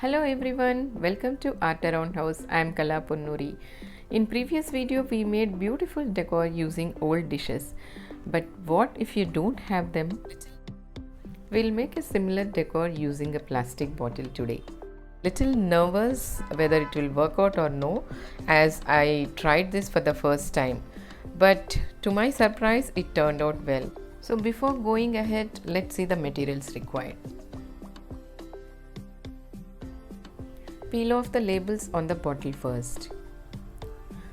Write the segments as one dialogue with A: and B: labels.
A: Hello everyone, welcome to Art Around House. I am Kala Ponnuri. In previous video we made beautiful decor using old dishes. But what if you don't have them? We'll make a similar decor using a plastic bottle today. Little nervous whether it will work out or no, as I tried this for the first time. But to my surprise it turned out well. So before going ahead, let's see the materials required. Peel off the labels on the bottle first.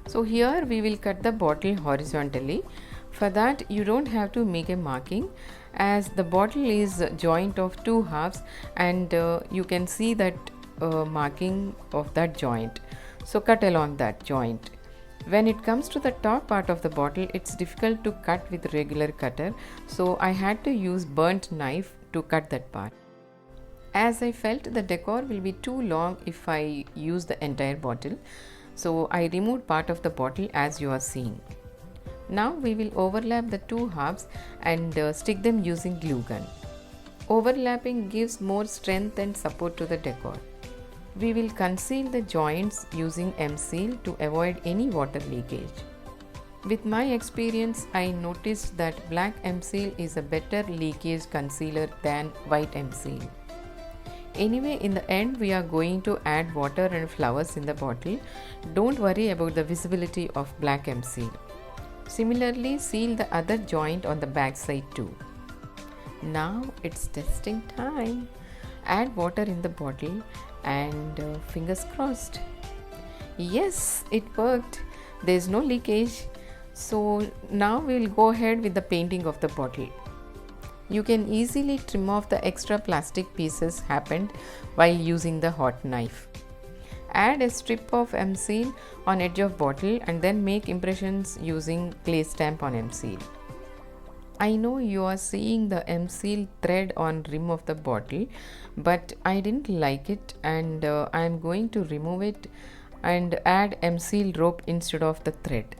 A: So here we will cut the bottle horizontally. For that you don't have to make a marking, as the bottle is a joint of two halves and you can see that marking of that joint. So cut along that joint. When it comes to the top part of the bottle, it's difficult to cut with regular cutter, so I had to use burnt knife to cut that part. As I felt the decor will be too long if I use the entire bottle, so I removed part of the bottle as you are seeing. Now we will overlap the two halves and stick them using glue gun. Overlapping gives more strength and support to the decor. We will conceal the joints using M-seal to avoid any water leakage. With my experience, I noticed that black M-seal is a better leakage concealer than white M-seal. Anyway, in the end we are going to add water and flowers in the bottle. Don't worry about the visibility of black M-seal. Similarly, seal the other joint on the back side too. Now it's testing time. Add water in the bottle and fingers crossed. Yes, it worked. There is no leakage. So now we will go ahead with the painting of the bottle. You can easily trim off the extra plastic pieces happened while using the hot knife. Add a strip of M-seal on edge of bottle and then make impressions using clay stamp on M-seal. I know you are seeing the M-seal thread on rim of the bottle, but I didn't like it and I am going to remove it and add M-seal rope instead of the thread.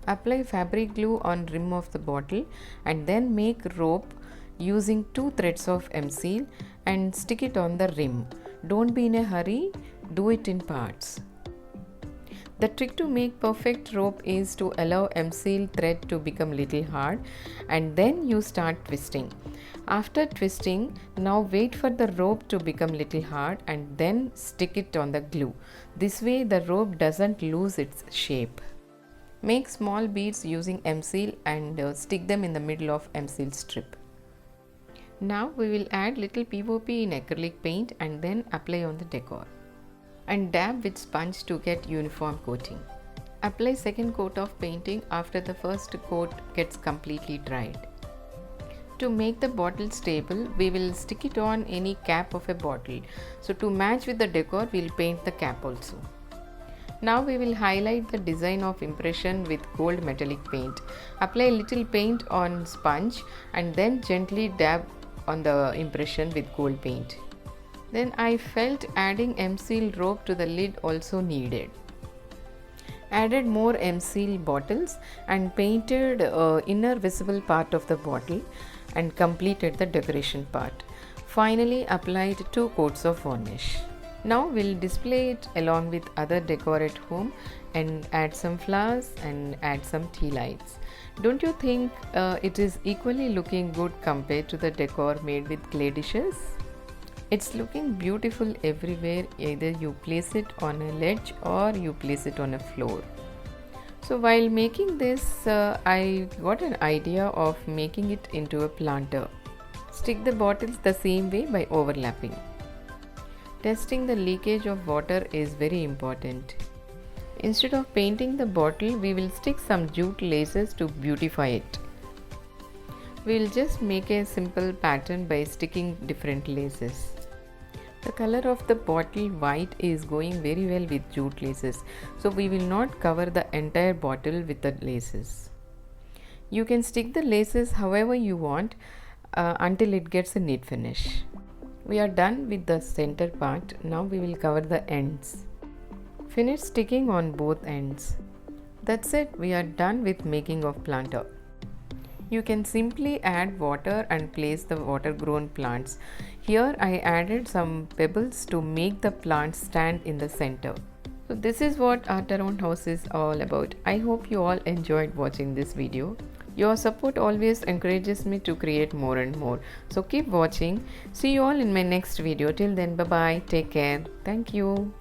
A: Apply fabric glue on rim of the bottle and then make rope using two threads of M-seal and stick it on the rim. Don't be in a hurry, do it in parts. The trick to make perfect rope is to allow M-seal thread to become little hard and then you start twisting. After twisting, now wait for the rope to become little hard and then stick it on the glue. This way the rope doesn't lose its shape. Make small beads using M-seal and stick them in the middle of M-seal strip. Now we will add little POP in acrylic paint and then apply on the decor. And dab with sponge to get uniform coating. Apply second coat of painting after the first coat gets completely dried. To make the bottle stable, we will stick it on any cap of a bottle. So to match with the decor, we will paint the cap also. Now we will highlight the design of impression with gold metallic paint. Apply a little paint on sponge and then gently dab on the impression with gold paint. Then I felt adding M-seal rope to the lid also needed. Added more M-seal bottles and painted inner visible part of the bottle and completed the decoration part. Finally applied 2 coats of varnish. Now we'll display it along with other decor at home and add some flowers and add some tea lights. Don't you think it is equally looking good compared to the decor made with clay dishes? It's looking beautiful everywhere, either you place it on a ledge or you place it on a floor. So while making this, I got an idea of making it into a planter. Stick the bottles the same way by overlapping. Testing the leakage of water is very important. Instead of painting the bottle, we will stick some jute laces to beautify it. We will just make a simple pattern by sticking different laces. The color of the bottle white is going very well with jute laces, so we will not cover the entire bottle with the laces. You can stick the laces however you want until it gets a neat finish. We are done with the center part. Now we will cover the ends. Finish sticking on both ends. That's it, we are done with making of planter. You can simply add water and place the water grown plants. Here I added some pebbles to make the plants stand in the center. So this is what art around house is all about. I hope you all enjoyed watching this video. Your support always encourages me to create more and more. So keep watching. See you all in my next video. Till then, bye bye. Take care. Thank you.